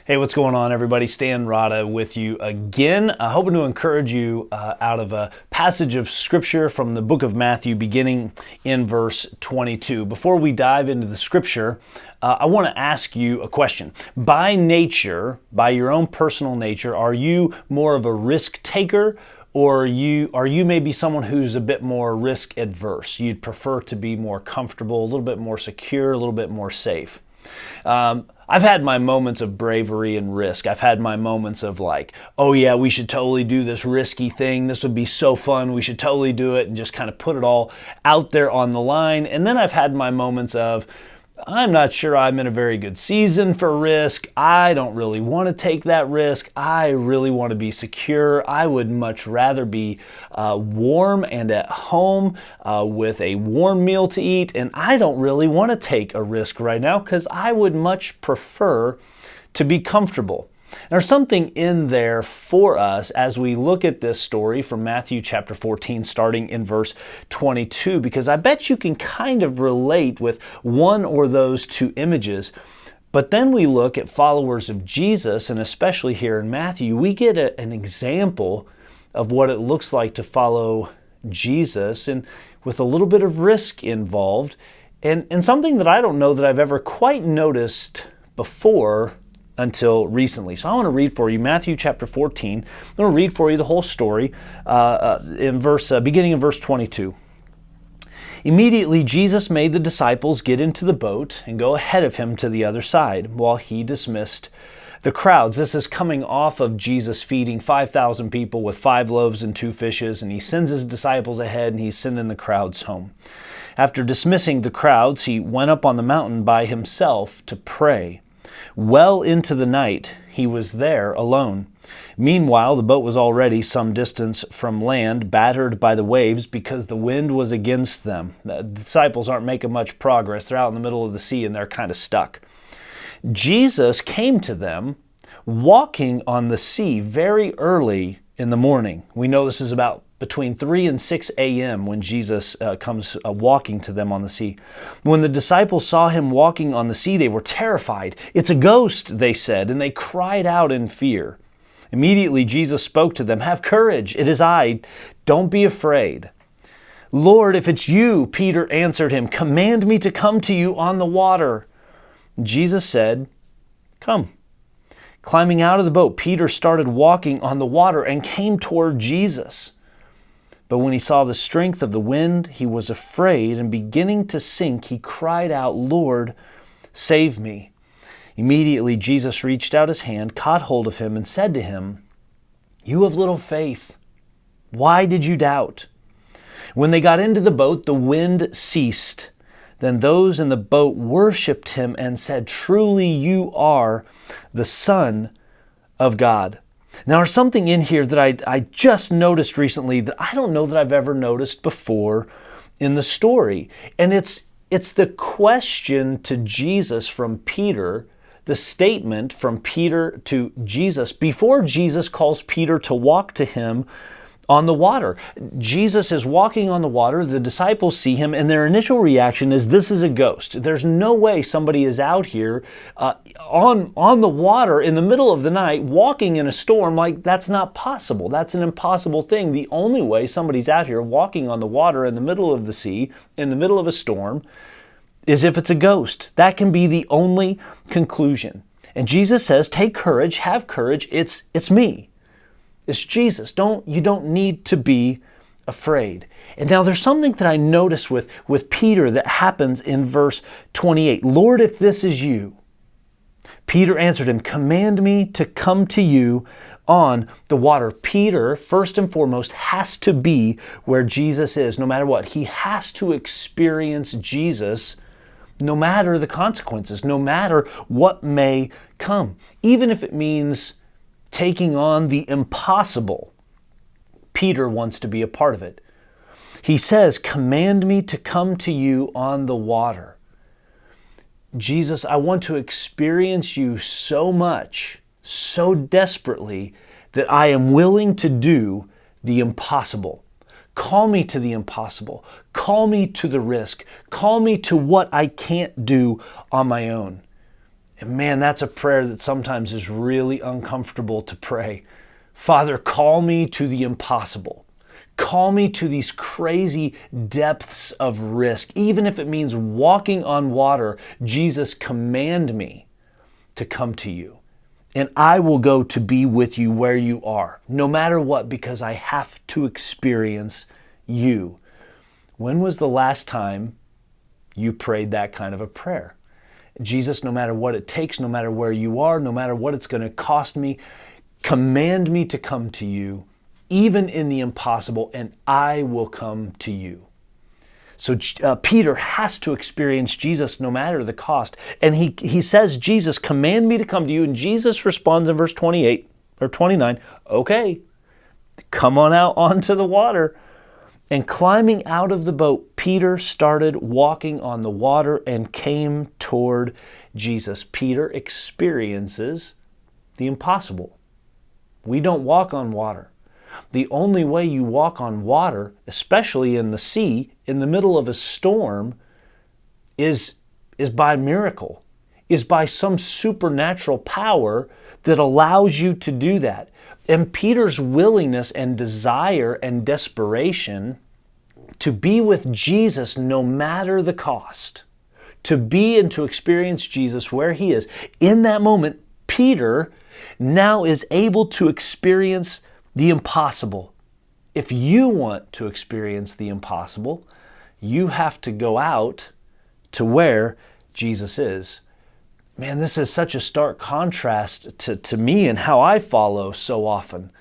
Hey, what's going on, everybody? Stan Rada with you again, hoping to encourage you out of a passage of Scripture from the book of Matthew, beginning in verse 22. Before we dive into the Scripture, I want to ask you a question. By nature, by your own personal nature, are you more of a risk taker, or are you maybe someone who's a bit more risk adverse? You'd prefer to be more comfortable, a little bit more secure, a little bit more safe. I've had my moments of bravery and risk. I've had my moments of like, oh yeah, we should totally do this risky thing. This would be so fun. We should totally do it, and just kind of put it all out there on the line. And then I've had my moments of, I'm not sure I'm in a very good season for risk. I don't really want to take that risk. I really want to be secure. I would much rather be warm and at home with a warm meal to eat. And I don't really want to take a risk right now because I would much prefer to be comfortable. There's something in there for us as we look at this story from Matthew chapter 14, starting in verse 22, because I bet you can kind of relate with one or those two images. But then we look at followers of Jesus, and especially here in Matthew, we get an example of what it looks like to follow Jesus, and with a little bit of risk involved, and something that I don't know that I've ever quite noticed before until recently. So I want to read for you Matthew chapter 14. I'm going to read for you the whole story beginning in verse 22. Immediately Jesus made the disciples get into the boat and go ahead of him to the other side while he dismissed the crowds. This is coming off of Jesus feeding 5,000 people with 5 loaves and 2 fishes, and he sends his disciples ahead and he's sending the crowds home. After dismissing the crowds, he went up on the mountain by himself to pray. Well into the night, he was there alone. Meanwhile, the boat was already some distance from land, battered by the waves because the wind was against them. The disciples aren't making much progress. They're out in the middle of the sea and they're kind of stuck. Jesus came to them walking on the sea very early in the morning. We know this is about between 3 and 6 a.m. when Jesus comes walking to them on the sea. When the disciples saw him walking on the sea, they were terrified. "It's a ghost," they said, and they cried out in fear. Immediately Jesus spoke to them, "Have courage, it is I. Don't be afraid." "Lord, if it's you," Peter answered him, "command me to come to you on the water." Jesus said, "Come." Climbing out of the boat, Peter started walking on the water and came toward Jesus. But when he saw the strength of the wind, he was afraid, and beginning to sink, he cried out, "Lord, save me." Immediately Jesus reached out his hand, caught hold of him, and said to him, "You have little faith. Why did you doubt?" When they got into the boat, the wind ceased. Then those in the boat worshipped him and said, "Truly you are the Son of God." Now, there's something in here that I just noticed recently that I don't know that I've ever noticed before in the story. And it's the question to Jesus from Peter, the statement from Peter to Jesus before Jesus calls Peter to walk to him on the water. Jesus is walking on the water, the disciples see him, and their initial reaction is, this is a ghost. There's no way somebody is out here on the water in the middle of the night walking in a storm. Like, that's not possible. That's an impossible thing. The only way somebody's out here walking on the water in the middle of the sea, in the middle of a storm, is if it's a ghost. That can be the only conclusion. And Jesus says, take courage, have courage, it's me. It's Jesus. You don't need to be afraid. And now there's something that I notice with Peter that happens in verse 28. "Lord, if this is you." Peter answered him, "Command me to come to you on the water." Peter, first and foremost, has to be where Jesus is, no matter what. He has to experience Jesus no matter the consequences, no matter what may come, even if it means taking on the impossible. Peter wants to be a part of it. He says, "Command me to come to you on the water." Jesus, I want to experience you so much, so desperately, that I am willing to do the impossible. Call me to the impossible. Call me to the risk. Call me to what I can't do on my own. And man, that's a prayer that sometimes is really uncomfortable to pray. Father, call me to the impossible. Call me to these crazy depths of risk. Even if it means walking on water, Jesus, command me to come to you. And I will go to be with you where you are, no matter what, because I have to experience you. When was the last time you prayed that kind of a prayer? Jesus, no matter what it takes, no matter where you are, no matter what it's going to cost me, command me to come to you, even in the impossible, and I will come to you. So Peter has to experience Jesus no matter the cost. And he says, Jesus, command me to come to you. And Jesus responds in verse 28 or 29, okay, come on out onto the water. And climbing out of the boat, Peter started walking on the water and came toward Jesus. Peter experiences the impossible. We don't walk on water. The only way you walk on water, especially in the sea, in the middle of a storm, is by miracle, is by some supernatural power that allows you to do that. And Peter's willingness and desire and desperation to be with Jesus no matter the cost, to be and to experience Jesus where he is, in that moment, Peter now is able to experience the impossible. If you want to experience the impossible, you have to go out to where Jesus is. Man, this is such a stark contrast to me and how I follow so often.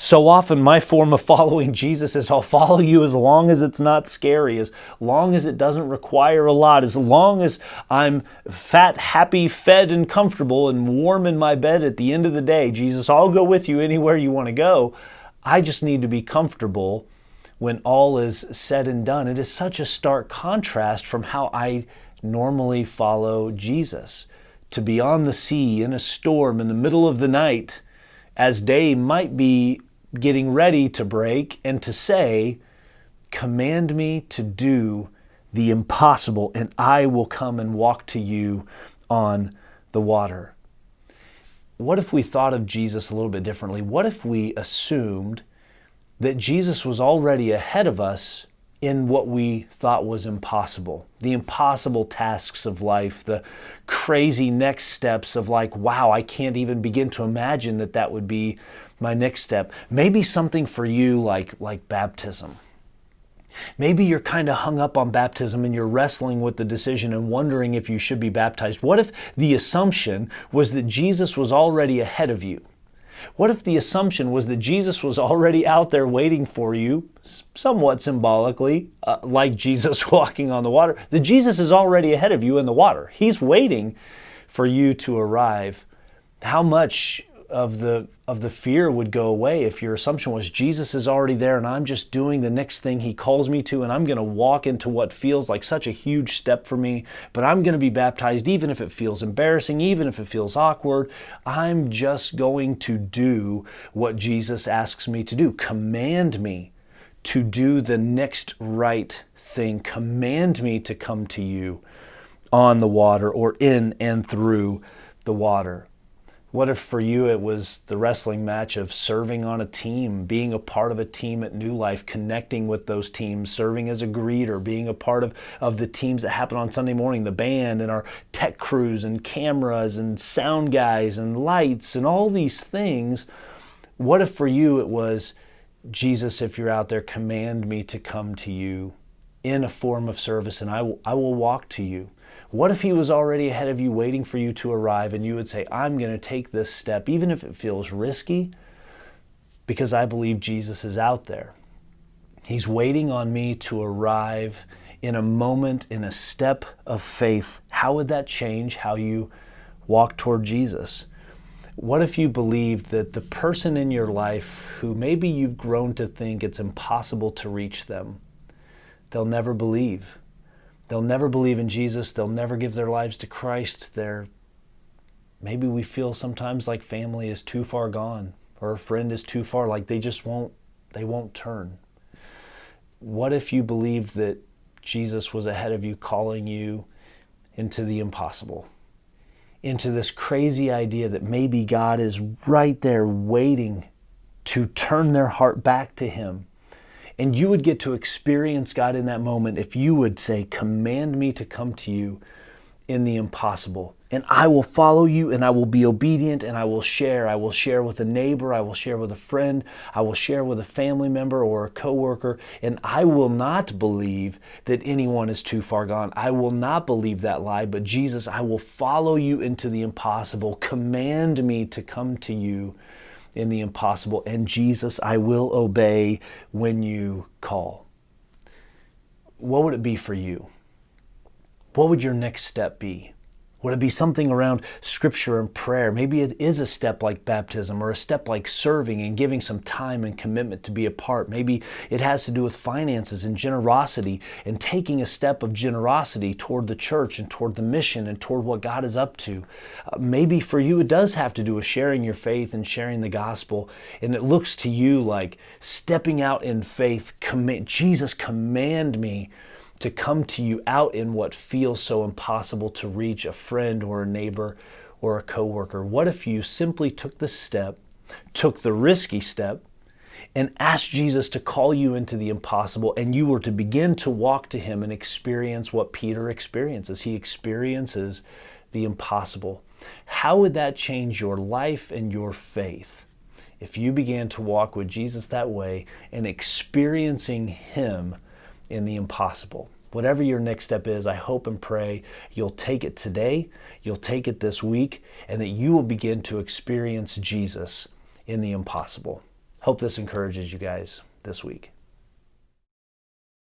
So often my form of following Jesus is I'll follow you as long as it's not scary, as long as it doesn't require a lot, as long as I'm fat, happy, fed, and comfortable and warm in my bed at the end of the day. Jesus, I'll go with you anywhere you want to go. I just need to be comfortable when all is said and done. It is such a stark contrast from how I normally follow Jesus. To be on the sea in a storm in the middle of the night as day might be getting ready to break, and to say, command me to do the impossible and I will come and walk to you on the water. What if we thought of Jesus a little bit differently? What if we assumed that Jesus was already ahead of us in what we thought was impossible? The impossible tasks of life, the crazy next steps of like, wow, I can't even begin to imagine that would be my next step. Maybe something for you like baptism. Maybe you're kind of hung up on baptism and you're wrestling with the decision and wondering if you should be baptized. What if the assumption was that Jesus was already ahead of you? What if the assumption was that Jesus was already out there waiting for you, somewhat symbolically, like Jesus walking on the water, that Jesus is already ahead of you in the water? He's waiting for you to arrive. How much of the fear would go away if your assumption was Jesus is already there and I'm just doing the next thing he calls me to, and I'm going to walk into what feels like such a huge step for me, but I'm going to be baptized even if it feels embarrassing, even if it feels awkward. I'm just going to do what Jesus asks me to do. Command me to do the next right thing. Command me to come to you on the water or in and through the water. What if for you it was the wrestling match of serving on a team, being a part of a team at New Life, connecting with those teams, serving as a greeter, being a part of the teams that happen on Sunday morning, the band and our tech crews and cameras and sound guys and lights and all these things? What if for you it was, Jesus, if you're out there, command me to come to you in a form of service and I will walk to you? What if he was already ahead of you waiting for you to arrive and you would say, I'm going to take this step, even if it feels risky, because I believe Jesus is out there. He's waiting on me to arrive in a moment, in a step of faith. How would that change how you walk toward Jesus? What if you believed that the person in your life who maybe you've grown to think it's impossible to reach them, they'll never believe. They'll never believe in Jesus. They'll never give their lives to Christ. Maybe we feel sometimes like family is too far gone or a friend is too far, like they won't turn. What if you believed that Jesus was ahead of you, calling you into the impossible, into this crazy idea that maybe God is right there waiting to turn their heart back to Him. And you would get to experience God in that moment if you would say, command me to come to you in the impossible. And I will follow you, and I will be obedient, and I will share. I will share with a neighbor. I will share with a friend. I will share with a family member or a coworker. And I will not believe that anyone is too far gone. I will not believe that lie. But Jesus, I will follow you into the impossible. Command me to come to you in the impossible. And Jesus, I will obey when you call. What would it be for you? What would your next step be? Would it be something around Scripture and prayer? Maybe it is a step like baptism, or a step like serving and giving some time and commitment to be a part. Maybe it has to do with finances and generosity, and taking a step of generosity toward the church and toward the mission and toward what God is up to. Maybe for you it does have to do with sharing your faith and sharing the gospel, and it looks to you like stepping out in faith. Jesus, command me to come to you out in what feels so impossible to reach a friend or a neighbor or a coworker. What if you simply took the step, took the risky step, and asked Jesus to call you into the impossible, and you were to begin to walk to Him and experience what Peter experiences? He experiences the impossible. How would that change your life and your faith if you began to walk with Jesus that way and experiencing Him in the impossible? Whatever your next step is, I hope and pray you'll take it today, you'll take it this week, and that you will begin to experience Jesus in the impossible. Hope this encourages you guys this week.